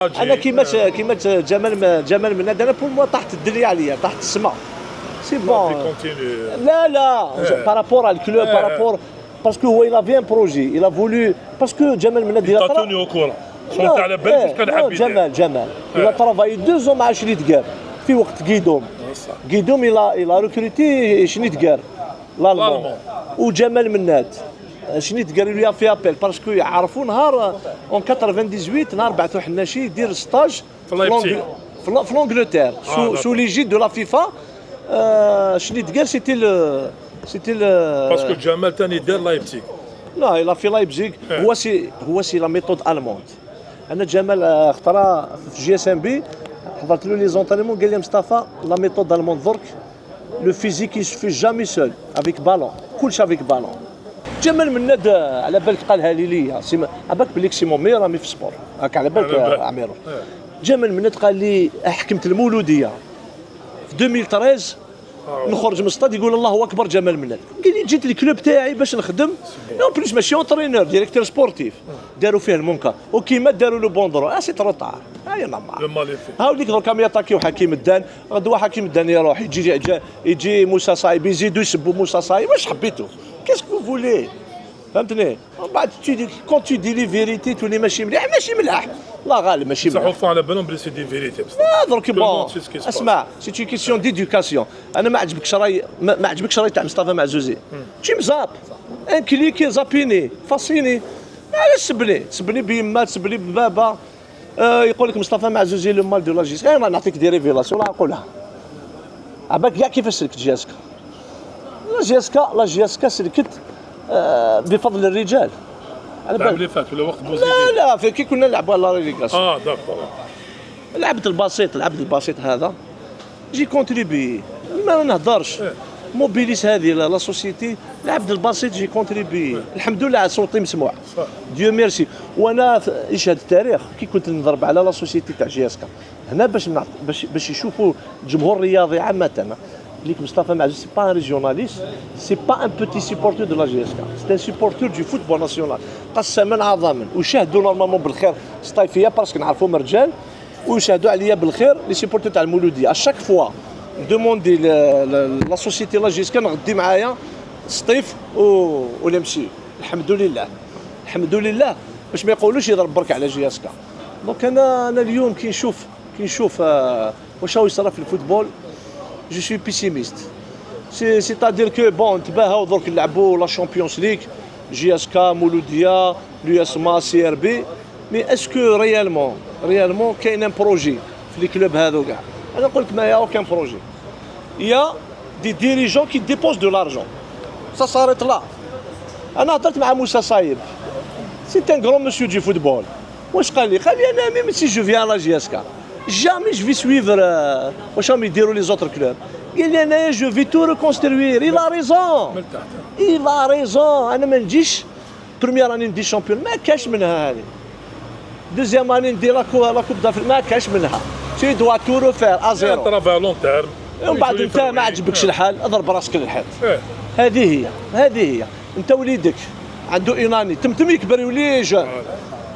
انا كيما جمال مناد انا بور موا تحت الدنيا عليا تحت السماء سي بون. لا بارابور على الكلوب بارابور باسكو هو il avait un projet il a voulu باسكو جمال مناد تعطوني وكره شنو على بالك واش كان حاب جمال il a travaillé 2 ans مع شنيدغار في وقت غيدوم il a recruté شنيدغار l'allemand وجمال مناد شنيدغار اللي في ابل باسكو يعرفوا نهار اون 98 نهار بعثوا حناشي يدير ستاج في لونجلتير سو ليجيد دو لا فيفا شنيدغار سيتي باسكو جمال ثاني دار لايبزيغ لا إلا في لايبزيغ هو سي لا ميثود الموند. انا جمال اخترع في جي اس ام بي حضرت له لي زونطريمون قال لي مصطفى لا ميثود الموند درك لو فيزيك يسفي جامي سول افيك بالون كلشي افيك بالون. جمال مناد على بالك قالها لي على بالك بليك سي مون ميور امي في السبور هاك على بالك عميرو. جمال مناد قال لي حكمت المولوديه في 2013 نخرج من السطاد يقول الله اكبر جمال مناد. قال لي جيت الكلوب تاعي باش نخدم نو بليس ماشي اونترينور ديريكتور سبورتيف داروا فيه المنكر وكيما داروا لو بوندرو سي ترو طار هاي نورمال. هاوليك دركا يطاكيو حكيم الدان غدوه حكيم الدان يروح يجي موسى صايب يزيدوا يسبوا موسى صايب واش حبيتو كيسكو فولي فهمتني. من بعد كون تو دي لي فيريتي تولي ماشي مليح لا غالب ماشي مليح صح على بالهم بلي سي دي فيريتي بصح درك بون اسمع سي تي كيسيون ديدوكاسيون. انا ما عجبكش راي تاع مصطفى معزوزي تي مزاب ان كليكي زابيني فاسيني علاش تسبني بيما تسبني ببابا يقول لك مصطفى معزوزي لو مال دو لاجيس انا نعطيك دي ريفيلاسيون لا نقولها عباك كاع كيفاش سلكت جياسكا لا جياسكا سلكت بفضل الرجال على بالك اللي فات ولا وقت بوزيدي لا في كي كنا نلعبوا لا ريغاسيون داكور العبد البسيط هذا جي كونتريبي ما نهضرش موبيليس هذه لا سوسيتي العبد البسيط جي كونتريبي الحمد لله صوتي مسموع ديو ميرسي. وانا يشهد التاريخ كي كنت نضرب على لا سوسيتي تاع جياسكا هنا باش يشوفوا الجمهور الرياضي عامه ليك مصطفى معزوز سي با ان ريجيوناليست سي با ان بوتي سيبورتور دو لا جياسكا سي ان سيبورتور دو فوتبول ناسيونال قسما عظاما وشاهدوا نورمالمون بالخير سطايفيه باسكو نعرفهم رجال ويشاهدوا عليا بالخير لي سيبورتور تاع المولوديه اشاك فوا ندوموندي لا سوسيتي لا جياسكا نغدي معايا سطيف ولا نمشي الحمد لله باش ما يقولوش يضرب برك على جياسكا. دونك انا اليوم كي نشوف واش راهو يصرى في الفوتبول جو سوي بيسيميست سيتادير كو بون تباهاو درك نلعبوا لا شامبيونز ليغ جياسكا مولوديه لو اس ما سي ار بي مي اسكو ريالمون كاين ان بروجي في لي كلوب هذو كاع. انا نقول لك ما يا اوكان بروجي يا دي ديريجون كي ديبوز دو لارجون سا صارت لا. انا هضرت مع موسى صايب سي ان غرون مسيو دي فوتبول واش قال لي انا ميم سي جو فيان لا جياسكا جامي جو في سويفر واش راهم يديروا لي زوتر كلوب. قال لي انايا جو في تو ريكونستروير إلا ريزون انا ما نجيش بروميير اني ندي شامبيون ما كاش منها هذه دوزيام اني ندي لا كوب دافريك ما كاش منها تي دوا تو روفير ازيرو ترافا لون تيرم ومن بعد انت ما عجبكش الحال اضرب راسك للحيط. هذه هي انت وليدك عنده ايناني تمتم يكبر يولي جون